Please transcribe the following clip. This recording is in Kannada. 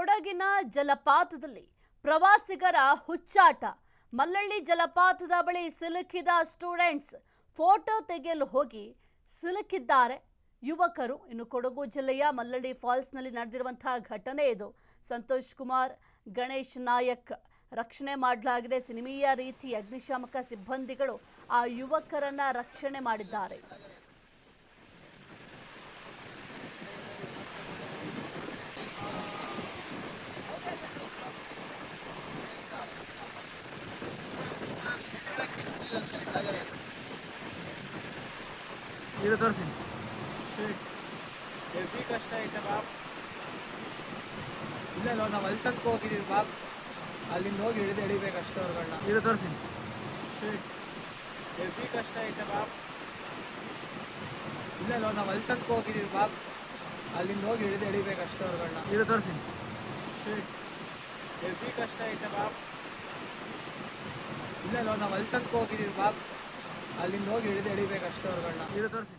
ಕೊಡಗಿನ ಜಲಪಾತದಲ್ಲಿ ಪ್ರವಾಸಿಗರ ಹುಚ್ಚಾಟ. ಮಲ್ಲಳ್ಳಿ ಜಲಪಾತದ ಬಳಿ ಸಿಲುಕಿದ ಸ್ಟೂಡೆಂಟ್ಸ್ ಫೋಟೋ ತೆಗೆಯಲು ಹೋಗಿ ಸಿಲುಕಿದ್ದಾರೆ ಯುವಕರು. ಇನ್ನು ಕೊಡಗು ಜಿಲ್ಲೆಯ ಮಲ್ಲಳ್ಳಿ ಫಾಲ್ಸ್ನಲ್ಲಿ ನಡೆದಿರುವಂತಹ ಘಟನೆ ಇದು. ಸಂತೋಷ್ ಕುಮಾರ್, ಗಣೇಶ್ ನಾಯಕ್ ರಕ್ಷಣೆ ಮಾಡಲಾಗಿದೆ. ಸಿನಿಮೀಯ ರೀತಿ ಅಗ್ನಿಶಾಮಕ ಸಿಬ್ಬಂದಿಗಳು ಆ ಯುವಕರನ್ನ ರಕ್ಷಣೆ ಮಾಡಿದ್ದಾರೆ. ಇದು ತೋರಿಸಿ ಹೆವಿ ಕಷ್ಟ ಐತೆ ಬಾಪ್. ಇಲ್ಲ ನಾವು ಅಲ್ಲಿ ತನಕ ಹೋಗಿದ್ದೀವಿ ಬಾಪ್. ಅಲ್ಲಿಂದ ಹೋಗಿ ಹಿಡಿಬೇಕು ಅಷ್ಟೇ ಅವ್ರುಗಳನ್ನ. ಇದು ತೋರಿಸಿ ಹೆವಿ ಕಷ್ಟ ಐತೆ ಬಾಪ್. ಇಲ್ಲ ನಾವು ಅಲ್ಲಿ ತನಕ ಹೋಗಿದ್ದೀವಿ ಬಾಪ್. ಅಲ್ಲಿಂದ ಹೋಗಿ ಹಿಡಿಬೇಕು ಅಷ್ಟೇ ಅವ್ರುಗಳನ್ನ. ಇದು ತೋರಿಸಿ ಹೆವಿ ಕಷ್ಟ ಐತೆ ಬಾಪ್. ಇಲ್ಲ ನಾವು ಅಲ್ಲಿ ತನಕ ಹೋಗಿದ್ದೀವಿ ಬಾಪ್. ಅಲ್ಲಿಂದ ಹೋಗಿ ಹಿಡಿಬೇಕು ಅಷ್ಟೇ ಅವ್ರುಗಳನ್ನ. ಇದು ತೋರಿಸಿ.